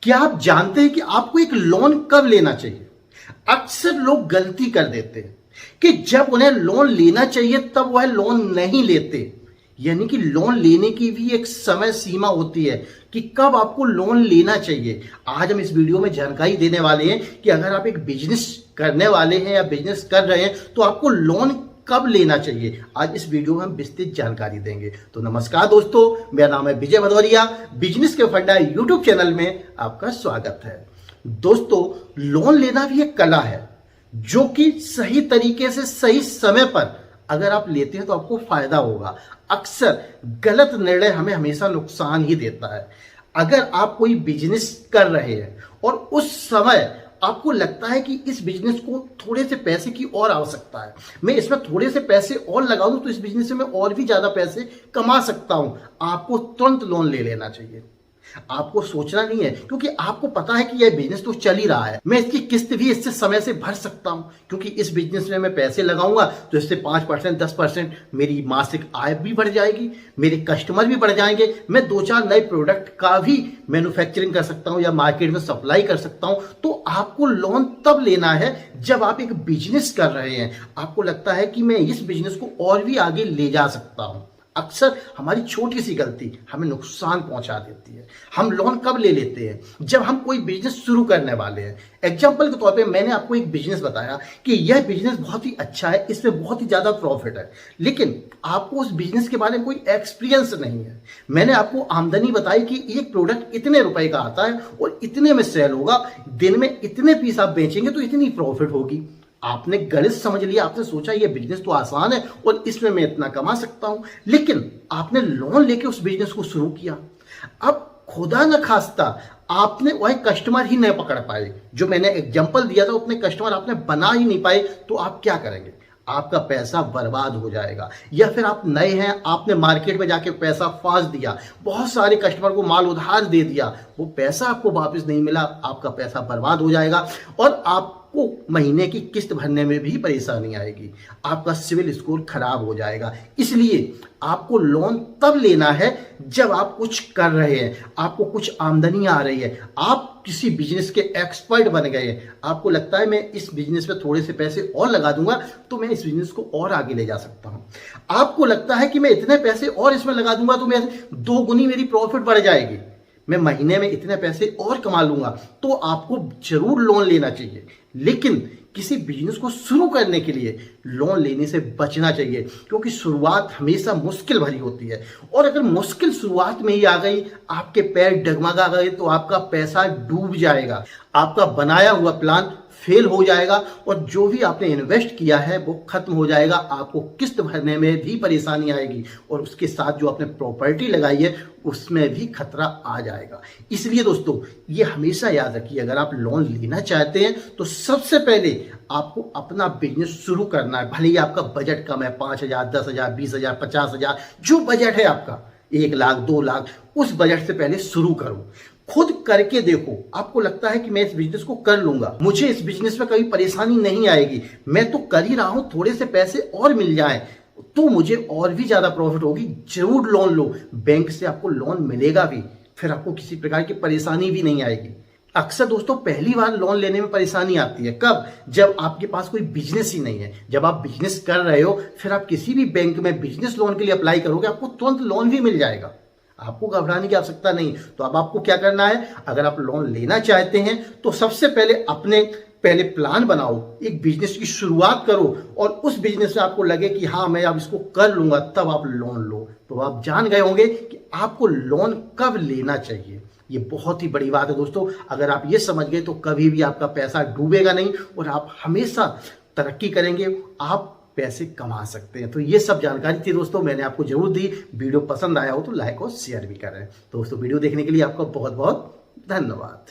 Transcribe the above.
क्या आप जानते हैं कि आपको एक लोन कब लेना चाहिए? अक्सर लोग गलती कर देते हैं कि जब उन्हें लोन लेना चाहिए तब वह लोन नहीं लेते। यानी कि लोन लेने की भी एक समय सीमा होती है कि कब आपको लोन लेना चाहिए। आज हम इस वीडियो में जानकारी देने वाले हैं कि अगर आप एक बिजनेस करने वाले हैं या बिजनेस कर रहे हैं तो आपको लोन कब लेना चाहिए। आज इस वीडियो में हम विस्तृत जानकारी देंगे। तो नमस्कार दोस्तों, मेरा नाम है विजय भदौरिया। बिजनेस के फंडा यूट्यूब चैनल में आपका स्वागत है। दोस्तों, लोन लेना भी एक कला है जो कि सही तरीके से सही समय पर अगर आप लेते हैं तो आपको फायदा होगा। अक्सर गलत निर्णय हमें हमेशा नुकसान ही देता है। अगर आप कोई बिजनेस कर रहे हैं और उस समय आपको लगता है कि इस बिजनेस को थोड़े से पैसे की और आवश्यकता है, मैं इसमें थोड़े से पैसे और लगा दूं तो इस बिजनेस से मैं और भी ज्यादा पैसे कमा सकता हूं, आपको तुरंत लोन ले लेना चाहिए। आपको सोचना नहीं है, क्योंकि आपको पता है कि यह बिजनेस तो चल ही रहा है, मैं इसकी किस्त भी इससे समय से भर सकता हूं, क्योंकि इस बिजनेस में मैं पैसे लगाऊंगा तो इससे 5% 10% मेरी मासिक आय भी बढ़ जाएगी, मेरे कस्टमर भी बढ़ जाएंगे, मैं 2-4 नए प्रोडक्ट का भी मैन्युफैक्चरिंग कर सकता हूं या मार्केट में सप्लाई कर सकता हूं। तो आपको लोन तब लेना है जब आप एक बिजनेस कर रहे हैं, आपको लगता है कि मैं इस बिजनेस को और भी आगे ले जा सकता हूं। अक्सर हमारी छोटी सी गलती हमें नुकसान पहुंचा देती है। हम लोन कब ले लेते हैं? जब हम कोई बिजनेस शुरू करने वाले हैं। एग्जाम्पल के तौर पे मैंने आपको एक बिजनेस बताया कि यह बिजनेस बहुत ही अच्छा है, इसमें बहुत ही ज्यादा प्रॉफिट है, लेकिन आपको उस बिजनेस के बारे में कोई एक्सपीरियंस नहीं है। मैंने आपको आमदनी बताई कि एक प्रोडक्ट इतने रुपए का आता है और इतने में सेल होगा, दिन में इतने पीस आप बेचेंगे तो इतनी प्रॉफिट होगी। आपने गलत समझ लिया, आपने सोचा ये बिजनेस तो आसान है और इसमें मैं इतना कमा सकता हूं, लेकिन आपने लोन लेके उस बिजनेस को शुरू किया। अब खुदा न खास्ता आपने वह कस्टमर ही नहीं पकड़ पाए, जो मैंने एग्जांपल दिया था उतने कस्टमर आपने बना ही नहीं पाए, तो आप क्या करेंगे? आपका पैसा बर्बाद हो जाएगा। या फिर आप नए हैं, आपने मार्केट में जाके पैसा फांस दिया, बहुत सारे कस्टमर को माल उधार दे दिया, वो पैसा आपको वापस नहीं मिला, आपका पैसा बर्बाद हो जाएगा और आपको महीने की किस्त भरने में भी परेशानी आएगी, आपका सिविल स्कोर खराब हो जाएगा। इसलिए आपको लोन तब लेना है जब आप कुछ कर रहे हैं, आपको कुछ आमदनी आ रही है, आप किसी बिजनेस के एक्सपर्ट बन गए, आपको लगता है मैं इस बिजनेस में थोड़े से पैसे और लगा दूंगा तो मैं इस बिजनेस को और आगे ले जा सकता हूं। आपको लगता है कि मैं इतने पैसे और इसमें लगा दूंगा तो मैं 2 गुनी मेरी प्रॉफिट बढ़ जाएगी, मैं महीने में इतने पैसे और कमा लूंगा, तो आपको जरूर लोन लेना चाहिए। लेकिन किसी बिजनेस को शुरू करने के लिए लोन लेने से बचना चाहिए, क्योंकि शुरुआत हमेशा मुश्किल भरी होती है और अगर मुश्किल शुरुआत में ही आ गई, आपके पैर डगमगा गए तो आपका पैसा डूब जाएगा, आपका बनाया हुआ प्लान फेल हो जाएगा और जो भी आपने इन्वेस्ट किया है वो खत्म हो जाएगा, आपको किस्त भरने में भी परेशानी आएगी और उसके साथ जो आपने प्रॉपर्टी लगाई है उसमें भी खतरा आ जाएगा। इसलिए दोस्तों, ये हमेशा याद रखिए, अगर आप लोन लेना चाहते हैं तो सबसे पहले आपको अपना बिजनेस शुरू करना है। भले ही आपका बजट कम है, 5,000 10,000 20,000 50,000, जो बजट है आपका 1 लाख 2 लाख, उस बजट से पहले शुरू करो, खुद करके देखो। आपको लगता है कि मैं इस बिजनेस को कर लूंगा, मुझे इस बिजनेस में कभी परेशानी नहीं आएगी, मैं तो कर ही रहा हूं, थोड़े से पैसे और मिल जाएं तो मुझे और भी ज्यादा प्रॉफिट होगी, जरूर लोन लो। बैंक से आपको लोन मिलेगा भी, फिर आपको किसी प्रकार की परेशानी भी नहीं आएगी। अक्सर दोस्तों पहली बार लोन लेने में परेशानी आती है, कब? जब आपके पास कोई बिजनेस ही नहीं है। जब आप बिजनेस कर रहे हो फिर आप किसी भी बैंक में बिजनेस लोन के लिए अप्लाई करोगे, आपको तुरंत लोन भी मिल जाएगा, आपको घबराने की आवश्यकता नहीं। तो अब आपको क्या करना है? अगर आप लोन लेना चाहते हैं तो सबसे पहले प्लान बनाओ, एक बिजनेस की शुरुआत करो और उस बिजनेस में आपको लगे कि हाँ मैं अब इसको कर लूंगा, तब आप लोन लो। तो आप जान गए होंगे कि आपको लोन कब लेना चाहिए। ये बहुत ही बड़ी बात है दोस्तों, अगर आप ये समझ गए तो कभी भी आपका पैसा डूबेगा नहीं और आप हमेशा तरक्की करेंगे, आप पैसे कमा सकते हैं। तो ये सब जानकारी थी दोस्तों, मैंने आपको जरूर दी। वीडियो पसंद आया हो तो लाइक और शेयर भी करें। दोस्तों, वीडियो देखने के लिए आपका बहुत बहुत धन्यवाद।